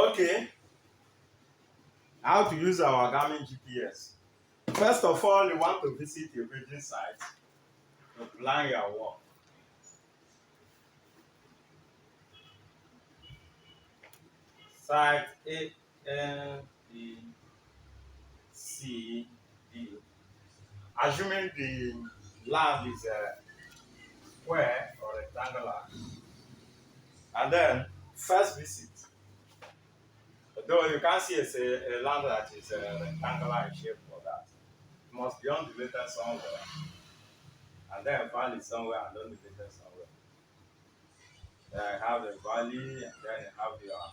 Okay, how to use our Garmin GPS. First of all, you want to visit your building site to plan your work. Site A, N, B, C, D. Assuming the land is square or rectangular. And then, first visit. Though you can see it's a land that is rectangular in shape for that. It must be undulated somewhere. And then find it somewhere and undulated somewhere. Then I have the valley, and then you have your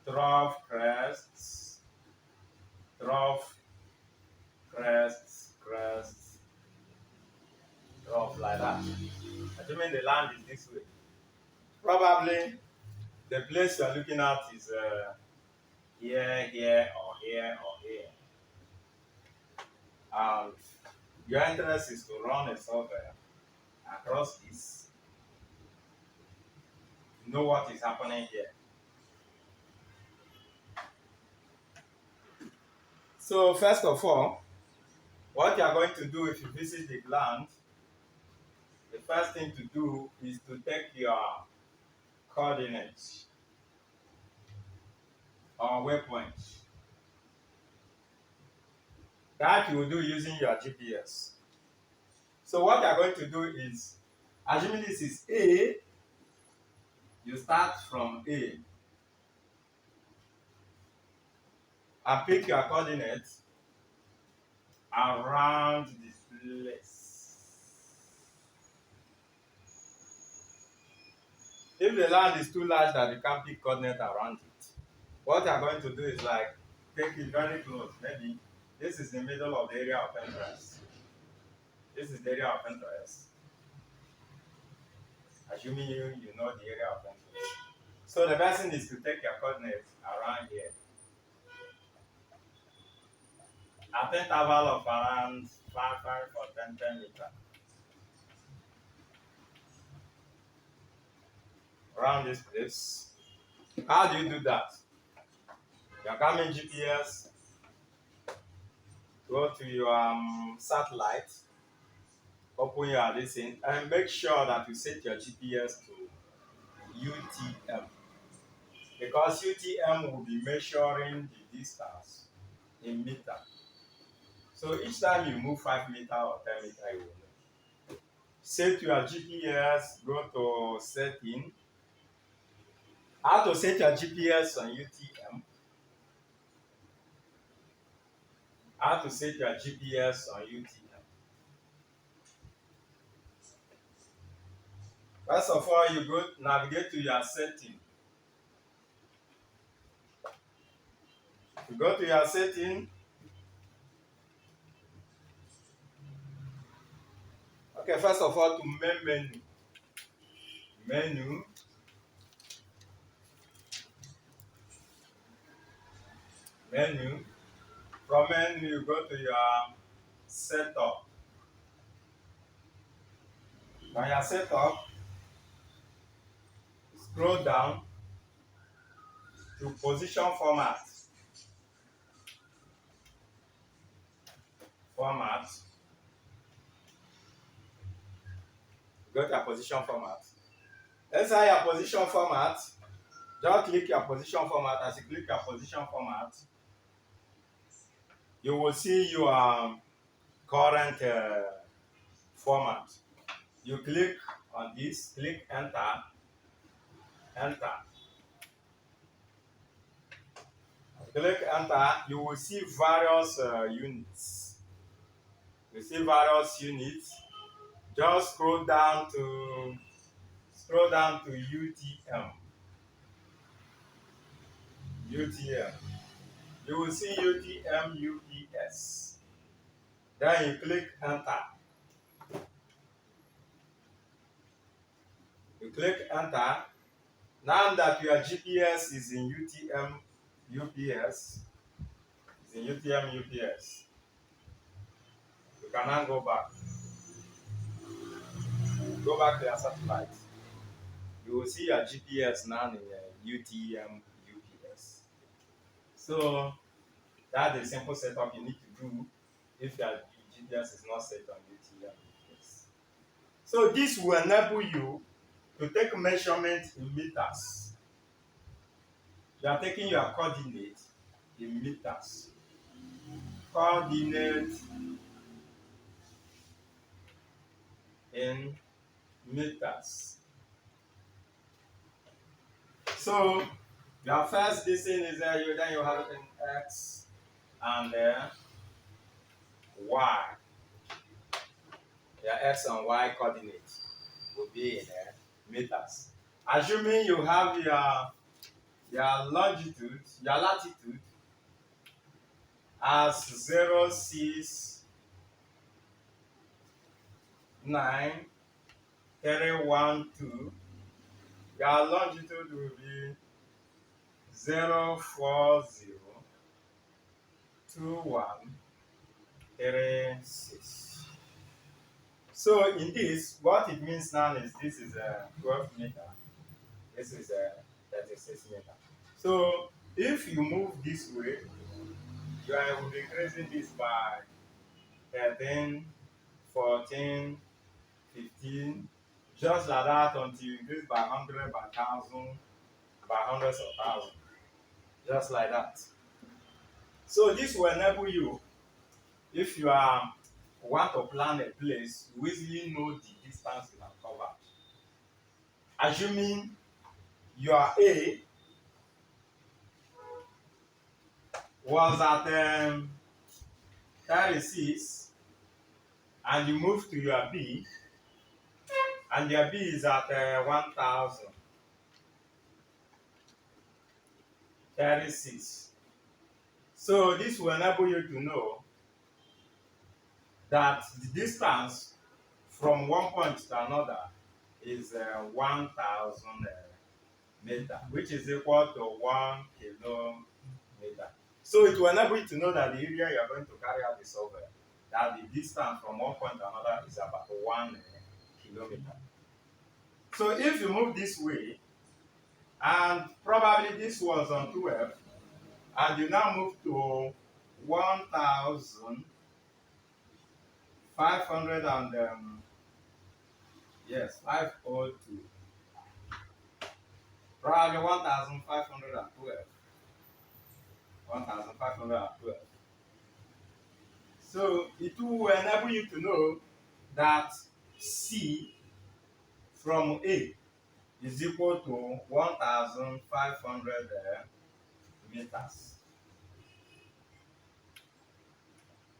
trough crests, trough like that. Assuming the land is this way. Probably the place you're looking at is here, here, or here, or here. And your interest is to run a survey across this. Know what is happening here. So first of all, what you are going to do if you visit the land, the first thing to do is to take your coordinates or waypoints. That you will do using your GPS. So what you are going to do is, assuming this is A, you start from A and pick your coordinates around this place. If the land is too large that you can't pick coordinates around it, what you are going to do is like take it very close. Maybe this is the middle of the area of interest. This is the area of interest. Assuming you know the area of interest. So the best thing is to take your coordinates around here. At an interval of around 5 or 10 meters. Around this place. How do you do that? You're coming GPS, go to your satellite, open your listen, and make sure that you set your GPS to UTM. Because UTM will be measuring the distance in meter. So each time you move 5 meters or 10 meters, you will know. Set your GPS, go to setting. How to set your GPS on UTM? How to set your GPS on UTM? First of all, you go navigate to your setting. You go to your setting. Okay, first of all, to main menu. Menu. Menu. From menu, you go to your setup. When you set up, scroll down to position format. Go to your position format. Inside your position format, just click your position format. As you click your position format, you will see your current format. You click on this, click enter, enter. Click enter, you will see various units. You see various units. Just scroll down to UTM. UTM. You will see UTM UPS. Then you click enter. You click enter. Now that your GPS is in UTM UPS, you can now go back. Go back to your satellite. You will see your GPS now in UTM UPS. So that's the simple setup you need to do if your GPS is not set on UTM. So this will enable you to take measurement in meters. You are taking your coordinate in meters. Coordinate in meters. So your first distance is there, then you have it in x and y. Your x and y coordinates will be in meters. Assuming you have your longitude, your latitude as 069,312, your longitude will be 0402136. So in this, what it means now is this is a 12 meter, this is a 36 meter. So if you move this way, you will be increasing this by 13, 14, 15, just like that until you increase by 100, by 1,000, by hundreds of thousands, just like that. So this will enable you, if you want to plan a place, you easily know the distance you have covered. Assuming your A was at 36 and you move to your B, and your B is at 1,036. So this will enable you to know that the distance from one point to another is 1,000 meter, which is equal to 1 kilometer. So it will enable you to know that the area you are going to carry out the survey, that the distance from one point to another is about 1 kilometer. So if you move this way, and probably this was on 12, and you now move to 1,500 and 502, probably 1,512. 1,512. So it will enable you to know that C from A is equal to 1,500 meters,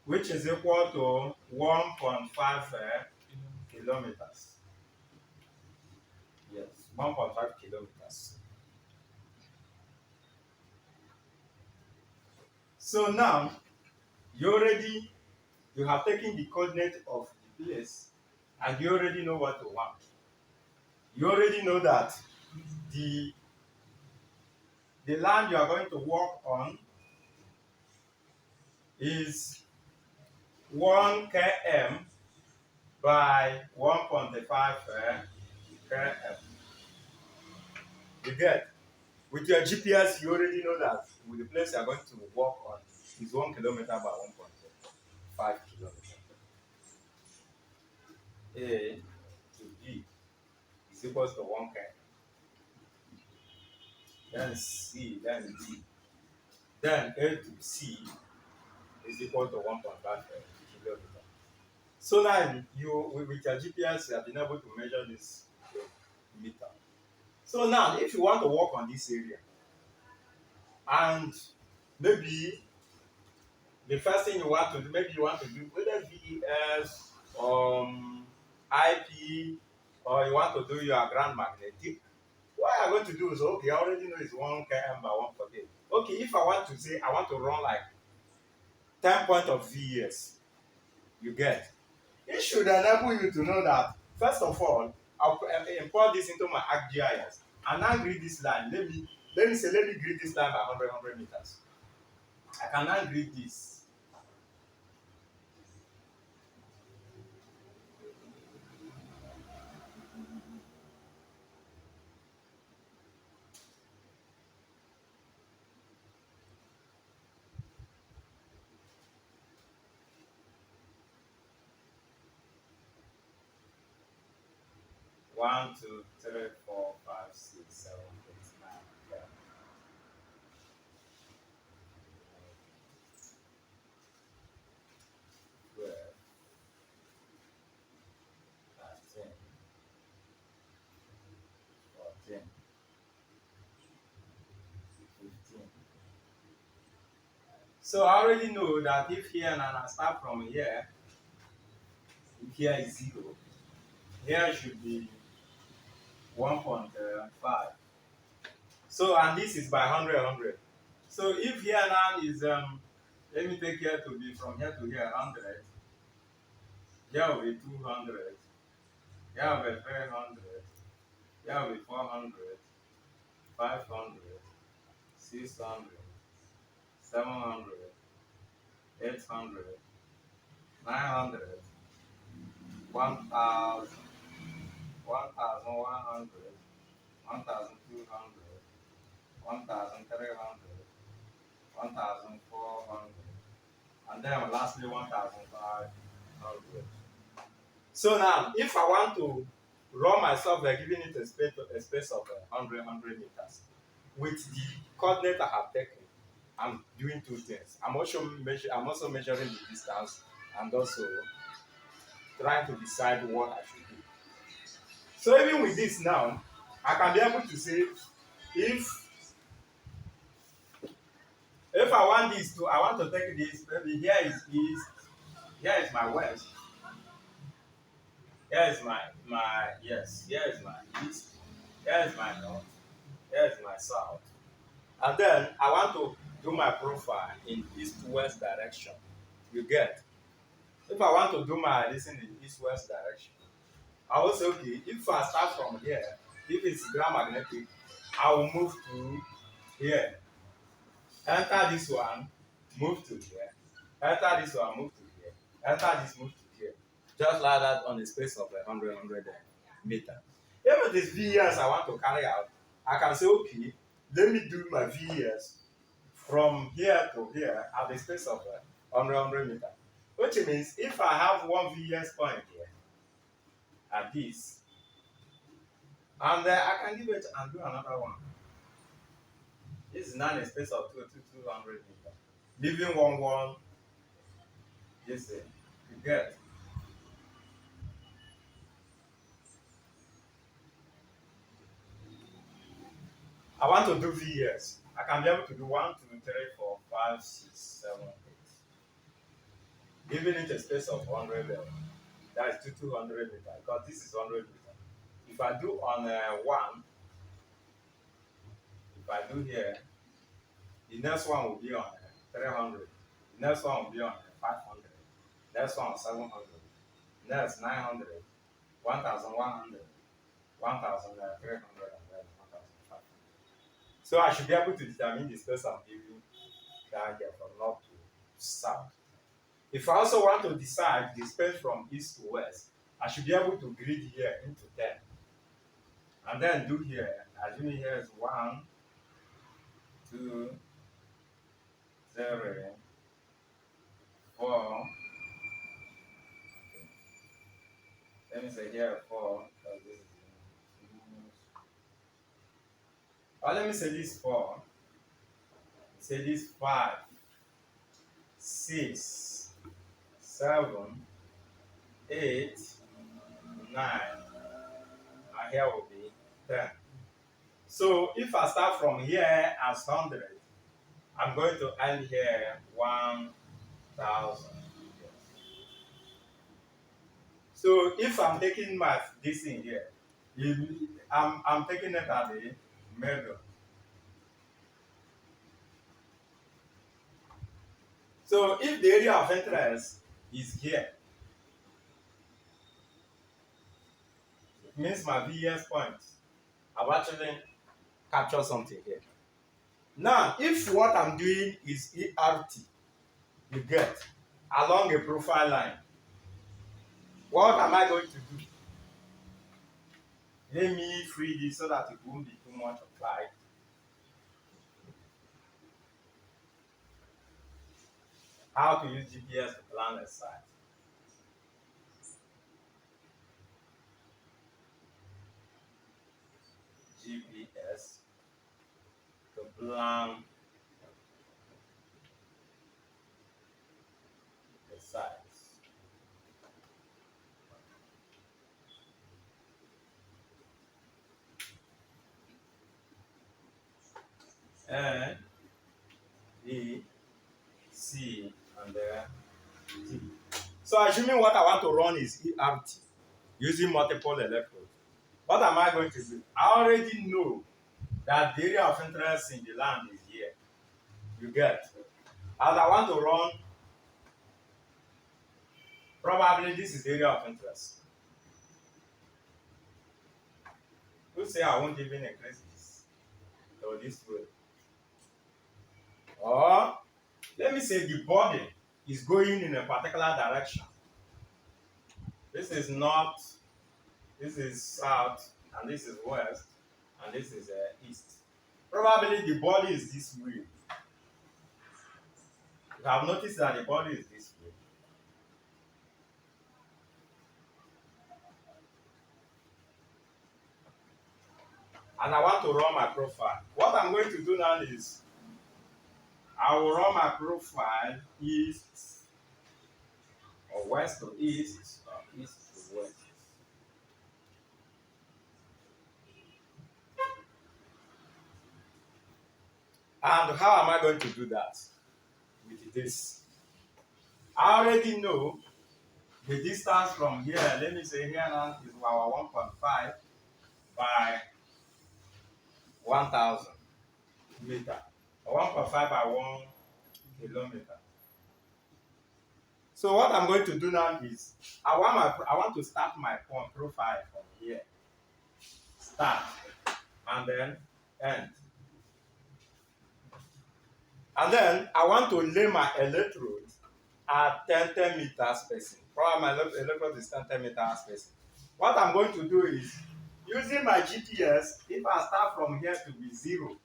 which is equal to 1.5 kilometers. Yes, 1.5 kilometers. So now you have taken the coordinate of the place, and you already know what you want. You already know that the land you are going to work on is 1 km by 1.5 km. You get? With your GPS, you already know that with the place you are going to work on is 1 kilometer by 1.5 kilometers. A to B is equal to 1 km. Then C, then D. Then A to C is equal to 1.5 kilometers. So now with your GPS, you have been able to measure this meter. So now, if you want to work on this area, and maybe the first thing you want to do, maybe you want to do whether VES, IP, or you want to do your ground magnetic, what I'm going to do is, okay, I already know it's 1 km by 148. Okay, if I want to say I want to run like 10 points of VES, you get. It should enable you to know that, first of all, I'll import this into my ArcGIS and now grid this line. Let me grid this line by 100 meters. I can now grid this. 1, 2, 3, 4, 5, 6, 7, 8, 9, 10, 12, 13, 14, 15. So I already know that if here and I start from here, if here is 0, here should be 1.5. So, and this is by 100. So if here now is, let me take here to be from here to here 100, here will be 200, here will be 300, here will be 400, 500, 600, 700, 800, 900, 1,000, 1,100, 1,200, 1,300, 1,400, and then lastly 1,500. So now, if I want to run myself by giving it a space of 100 meters, with the coordinate I have taken, I'm doing two things. I'm also measuring the distance and also trying to decide what I should do. So even with this now, I can be able to say if I want this to, I want to take this, maybe here is east, here is my west, here is my yes, here is my east, here is my north, here is my south. And then I want to do my profile in east-west direction. You get? If I want to do my listen in east-west direction, I will say, okay, if I start from here, if it's ground magnetic, I will move to here. Enter this one, move to here. Enter this one, move to here. Enter this, move to here. Just like that on the space of 100 meter. If it is VES I want to carry out, I can say, okay, let me do my VES from here to here at the space of 100 meter. Which means if I have one VES point here, at this, and I can give it and do another one. This is now a space of 200 meters. Leaving one, this thing, you get. I want to do VES. I can be able to do 1, 2, 3, 4, 5, 6, 7, 8. Giving it a space of 100 level. That is 200 meters, because this is 100 meters. If I do on 1, if I do here, the next one will be on 300. The next one will be on 500. Next one on 700. Next 900. 1,100. 1,300 and then 1,500. So I should be able to determine the space I'm giving down here from north to south. If I also want to decide the space from east to west, I should be able to grid here into 10. And then do here, assuming here is 1, 2, 3, 4. Let me say here 4, because this is or let me say this 4. Say this 5, 6, 7, 8, 9, and here will be 10. So if I start from here as 100, I'm going to end here 1,000. So if I'm taking my this in here, I'm taking it at the middle. So if the area of interest is here, it means my VES points. I've actually captured something here. Now, if what I'm doing is ERT, you get, along a profile line, what am I going to do? Let me free this so that it won't be too much applied. How to use GPS to plan a site. plan the size. N, E, C, and T. So assuming what I want to run is ERT using multiple electrodes. What am I going to do? I already know that the area of interest in the land is here. You get. And I want to run, probably this is the area of interest. You say I won't even increase this or this way. Or let me say the body is going in a particular direction. This is north, this is south, and this is west, and this is east. Probably the body is this way. You have noticed that the body is this way. And I want to run my profile. What I'm going to do now is I will run my profile east or west to east or east to west. And how am I going to do that? With this. I already know the distance from here, let me say here now is our 1.5 by 1,000 meter. 1.5 by 1 kilometer. So what I'm going to do now is I want to start my profile from here. Start and then end. And then I want to lay my electrode at 10 meters spacing. Probably my electrode is 10 meters spacing. What I'm going to do is using my GPS, if I start from here to be 0,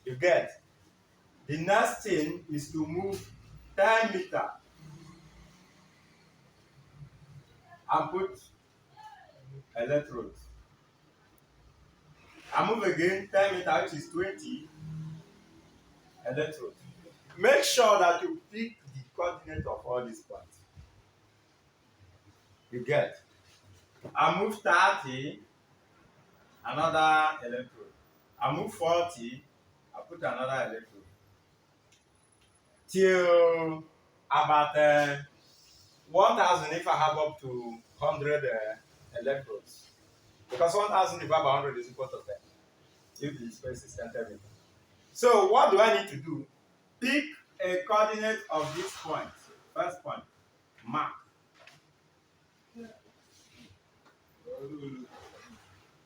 you get. The next thing is to move 10 meters and put electrodes. I move again 10 meters, which is 20 electrodes. Make sure that you pick the coordinate of all these points. You get. I move 30, another electrode. I move 40, I put another electrode. Till about 1,000 if I have up to 100 electrodes. Because 1,000 divided by 100 is equal to 10. If the space is 10 meters. So what do I need to do? Pick a coordinate of this point. First point. Mark.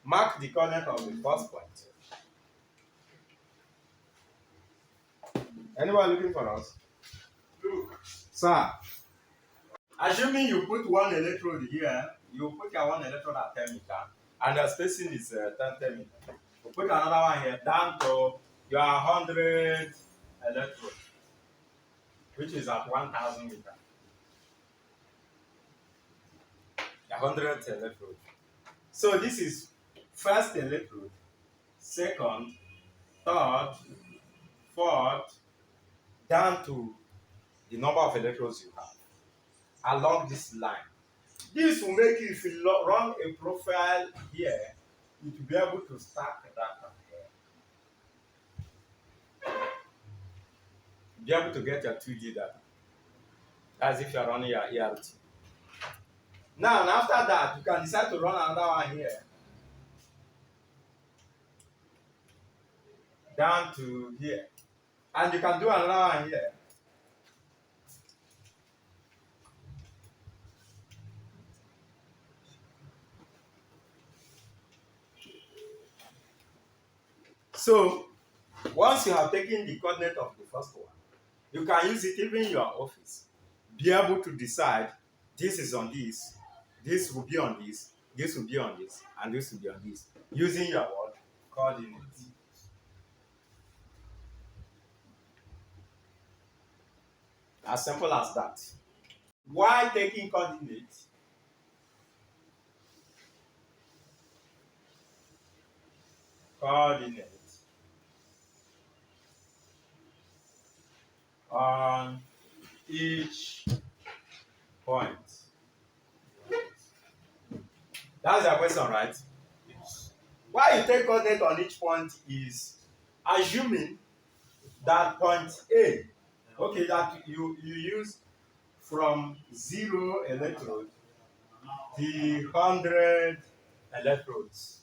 Mark the coordinate of the first point. Anyone looking for us? Look. Sir. Assuming you put one electrode here, you put your one electrode at 10 meters, and the spacing is 10 meters. You put another one here down to your 100 electrodes, which is at 1,000 meters. 100 electrodes. So this is first electrode, second, third, fourth, down to the number of electrodes you have along this line. This will make you, if you run a profile here, you will be able to stack that here. Be able to get your 2D data. As if you're running your ERT. Now, after that, you can decide to run another one here. Down to here. And you can do another one here. So, once you have taken the coordinate of the first one, you can use it even in your office. Be able to decide this is on this will be on this will be on this, and this will be on this, using your what? Coordinates. As simple as that. Why taking coordinates? Coordinates. on each point. That's the question, right? Why you take coordinate on each point is assuming that point A, okay, that you use from 0 electrode to 100 electrodes.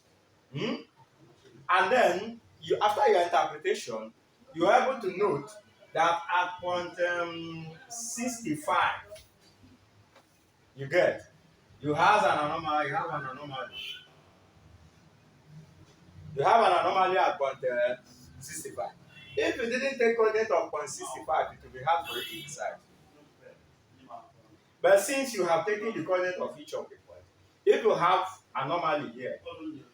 And then you, after your interpretation, you are able to note that at point 65, you get, you have an anomaly, you have an anomaly at point 65. If you didn't take coordinate of point 65, it will be hard for you to decide. But since you have taken the coordinate of each of the points, if you have anomaly here,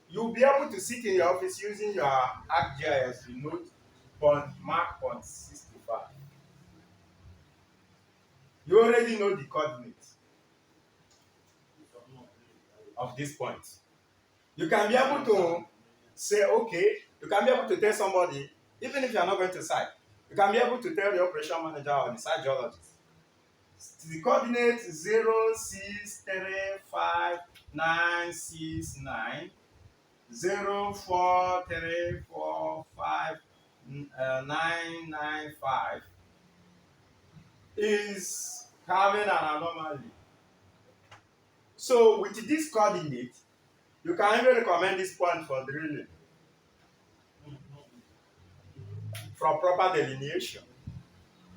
you'll be able to sit in your office using your ArcGIS to note mark point 65. You already know the coordinates of this point. You can be able to say, okay, you can be able to tell somebody, even if you are not going to site, you can be able to tell the operation manager or the site geologist, the coordinate 0635969 04345 is having an anomaly. So with this coordinate, you can even recommend this point for drilling from proper delineation,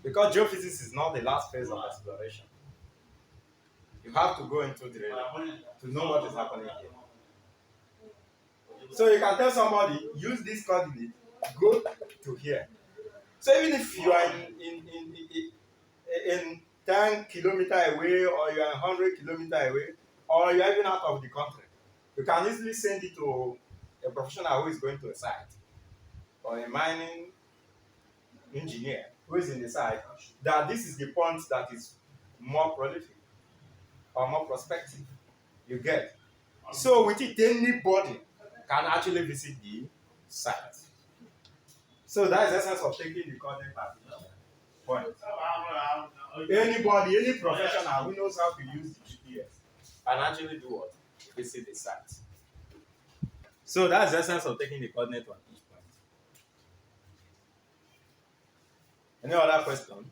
because geophysics is not the last phase of exploration. You have to go into drilling to know what is happening here. So you can tell somebody, use this coordinate, go to here. So even if you are in 10 kilometers away, or you are 100 kilometers away, or you are even out of the country, you can easily send it to a professional who is going to a site, or a mining engineer who is in the site, that this is the point that is more prolific or more prospective. You get. So with it, anybody can actually visit the site. So that's the essence of taking the coordinate at each point. Anybody, any professional who knows how to use the GPS can actually do what? Visit the site. So that's the essence of taking the coordinate on each point. Any other question?